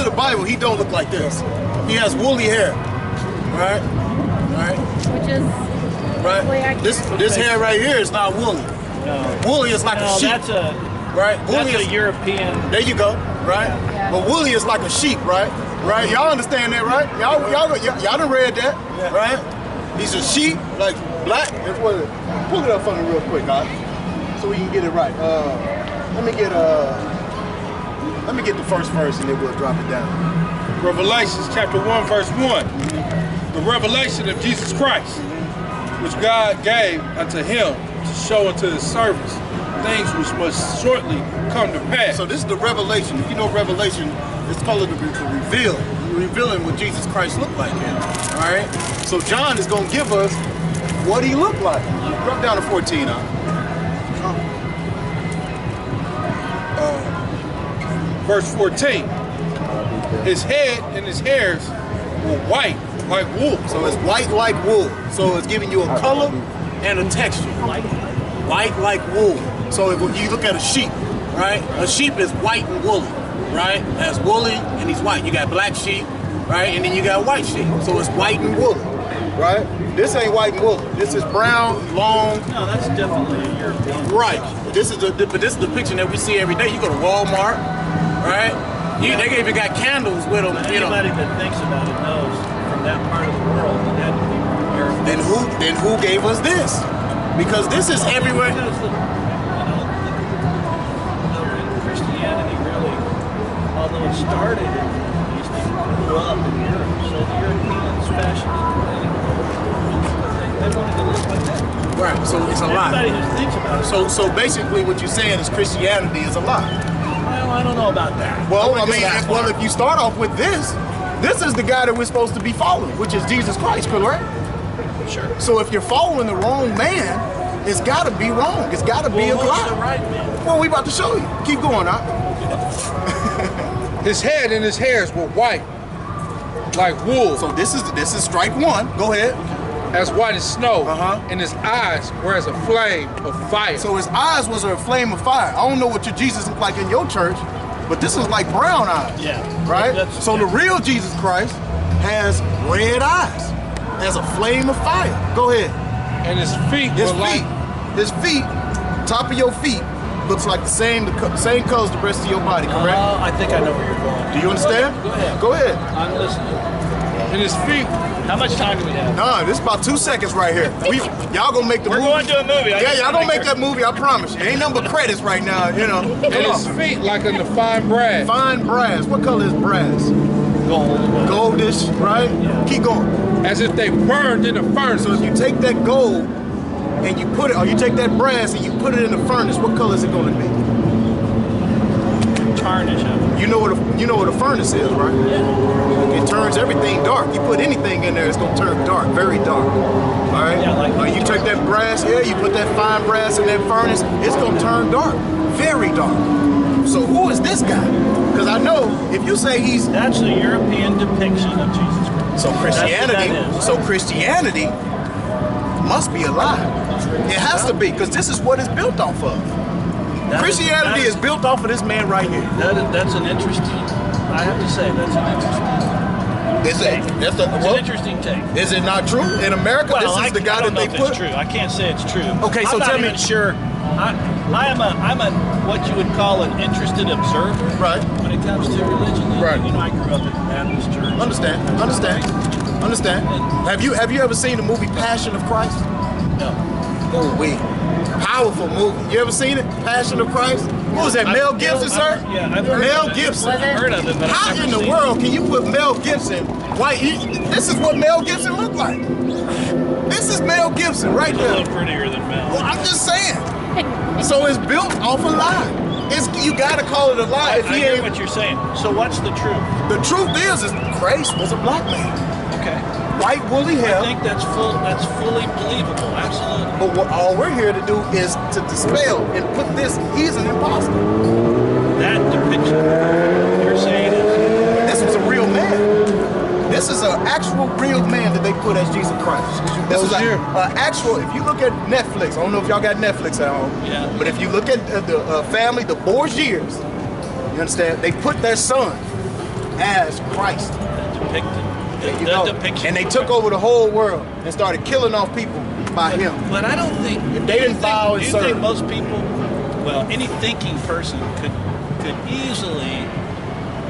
to the Bible, he don't look like this. He has woolly hair, right? Right. Which is right. This hair right here is not woolly. No. Woolly is like a sheep. That's a right. Woolly that's is a European. There you go. Right. Yeah. But woolly is like a sheep, right? Right. Y'all understand that, right? Y'all done read that, right? He's a sheep, like black. Pull it up for me real quick, guys, so we can get it right. Let me get the first verse and then we'll drop it down. Revelations chapter 1, verse 1. The revelation of Jesus Christ, which God gave unto him to show unto his servants things which must shortly come to pass. So this is the revelation. If you know revelation, it's called the reveal. We're revealing what Jesus Christ looked like here. All right? So John is going to give us what he looked like. Drop down to 14 now. Verse 14. His head and his hairs were white like wool. So it's white like wool. So it's giving you a color and a texture. White like wool. So if you look at a sheep, right? A sheep is white and woolly, right? That's woolly and he's white. You got black sheep, right? And then you got white sheep. So it's white and woolly, right? This ain't white and woolly. This is brown, long. No, that's definitely a European. Right. This is the picture that we see every day. You go to Walmart, right? They even got candles with them. Anybody that thinks about it knows from that part of the world that had to be Europe. Then who gave us this? Because this is everywhere. Because Christianity really, although it started in the East, it grew up in Europe. So the Europeans fashioned they wanted to live like that. Right. So it's a lie. Anybody who thinks about it. So basically, what you're saying is Christianity is a lie. Well, I don't know about that. Well, if you start off with this is the guy that we're supposed to be following, which is Jesus Christ, correct? Sure. So if you're following the wrong man, it's got to be wrong. It's got to be a lie. The right man? Well, we about to show you. Keep going, huh? His head and his hairs were white like wool. So this is strike one. Go ahead. As white as snow, and his eyes were as a flame of fire. So his eyes was a flame of fire. I don't know what your Jesus looked like in your church, but this is like brown eyes. Yeah. Right? So the real Jesus Christ has red eyes, as a flame of fire. Go ahead. And his feet His feet, top of your feet, looks like the same color as the rest of your body, correct? I think I know where you're going. Do you understand? Go ahead. Go ahead. I'm listening. And his feet. How much time do we have? No, this is about 2 seconds right here. Y'all gonna make the movie. We're going to a movie. Yeah, y'all gonna make that movie, I promise you. Ain't nothing but credits right now, you know. And his feet like in the fine brass. Fine brass. What color is brass? Gold. Goldish, right? Yeah. Keep going. As if they burned in a furnace. So if you take that gold and you put it, or you take that brass and you put it in the furnace, what color is it gonna be? Tarnish of it. You know what a furnace is, right? Yeah. It turns everything dark. You put anything in there, it's gonna turn dark, very dark. All right? Yeah, you take that brass here, you put that fine brass in that furnace, it's gonna turn dark, very dark. So who is this guy? Because I know if you say that's a European depiction of Jesus Christ. So Christianity must be a lie. It has to be, because this is what it's built off of. Christianity is built off of this man right here. That's an interesting, I have to say, that's an interesting It's an interesting take. Is it not true? In America, Well, this is the guy that they put? It's true. I can't say it's true. Okay, so tell me. I'm not even sure. I'm a what you would call an interested observer. Right. When it comes to religion. Right. You know, I grew up in the Baptist church. Understand. Have you ever seen the movie Passion of Christ? No. Oh, wait. Powerful movie. You ever seen it? Passion of Christ? What was that, Mel Gibson, sir? Yeah, I've heard Mel of it. Gibson. I've heard of it, but how in the world can you put Mel Gibson white? This is what Mel Gibson looked like. This is Mel Gibson right there. A little prettier than Mel. Well, I'm just saying. So it's built off a lie. You gotta call it a lie. I hear what you're saying. So what's the truth? The truth is Christ was a black man. Okay. White woolly hair. I think that's fully believable. Absolutely. But what all we're here to do is to dispel and put this. He's an imposter. That depiction you're saying is this was a real man. This is an actual real man that they put as Jesus Christ. This is an actual. If you look at Netflix, I don't know if y'all got Netflix at home. Yeah. But if you look at the family, the Borgiers, you understand? They put their son as Christ. Depicted. There you The go. depiction. And they took over the whole world and started killing off people by him. But I don't think If they didn't bow and do you think serve. most people, well, any thinking person could easily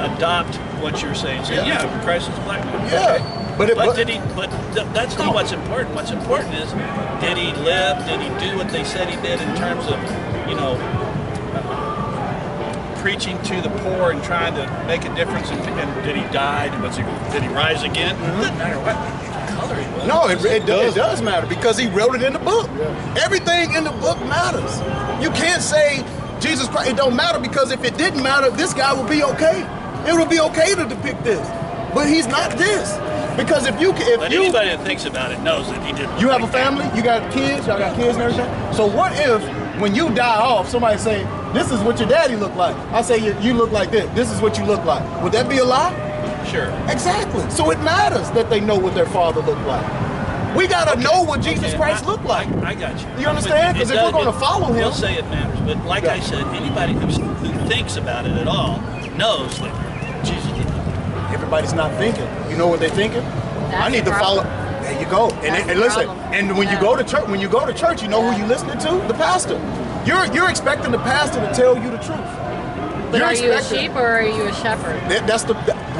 adopt what you're saying. Say, yeah, Christ is a black man. Yeah. Okay. But That's not what's important. What's important is, did he live? Did he do what they said he did in terms of, you know, preaching to the poor and trying to make a difference? And did he die? Did he rise again? It doesn't matter what color he was. No, it does matter because he wrote it in the book. Everything in the book matters. You can't say Jesus Christ. It don't matter because if it didn't matter, this guy would be okay. It would be okay to depict this, but he's not this. Because if anybody that thinks about it knows that he did. You have a family, you got kids, y'all got kids and everything. So what if when you die off, somebody say, "This is what your daddy looked like"? I say, "You look like this. This is what you look like." Would that be a lie? Sure. Exactly. So it matters that they know what their father looked like. We gotta know what Jesus Christ looked like. I got you. You understand? Because if we're gonna follow him, he'll say it matters. But like I said, anybody who thinks about it at all knows that Jesus did. everybody's not thinking. You know what they're thinking? That's I need to the follow. problem. There you go. And That's the listen. problem. And when you go to church, you know who you listening to? The pastor. You're expecting the pastor to tell you the truth. But are you a sheep or are you a shepherd?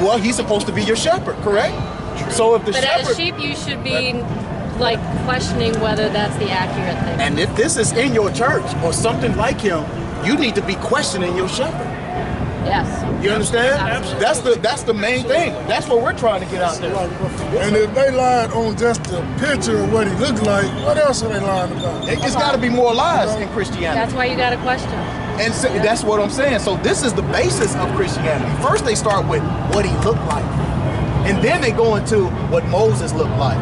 Well, he's supposed to be your shepherd, correct? So if the But shepherd, as a sheep, you should be like questioning whether that's the accurate thing. and if this is in your church or something like him, you need to be questioning your shepherd. Yes. You understand? Absolutely. That's the main thing. That's what we're trying to get out there. And if they lied on just the picture of what he looked like, what else are they lying about? It's got to be more lies in Christianity. That's why you got to question. And so that's what I'm saying. So this is the basis of Christianity. First they start with what he looked like. And then they go into what Moses looked like.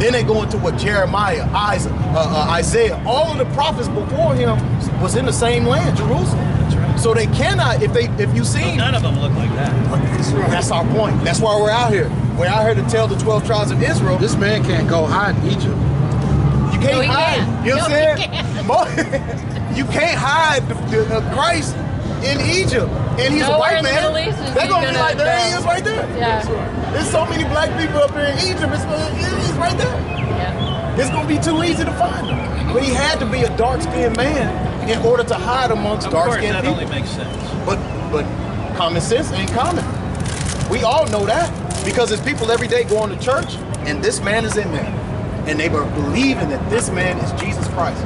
Then they go into what Jeremiah, Isaiah, all of the prophets before him was in the same land, Jerusalem. That's right. So they cannot, if you see, None of them look like that. that's our point. That's why we're out here. We're out here to tell the 12 tribes of Israel. This man can't go hide in Egypt. You can't No, he hide. can't. You know what No, I'm he saying? You can't hide the Christ in Egypt. And he's a Nowhere white in the man. Middle East is They're he going to be gonna like, there he go. is right there. Yeah. There's so many black people up here in Egypt. He's right there. Yeah. It's going to be too easy to find him. But he had to be a dark-skinned man in order to hide amongst Of course, dark-skinned that people. only makes sense. But common sense ain't common. We all know that because there's people every day going to church and this man is in there. And they were believing that this man is Jesus Christ.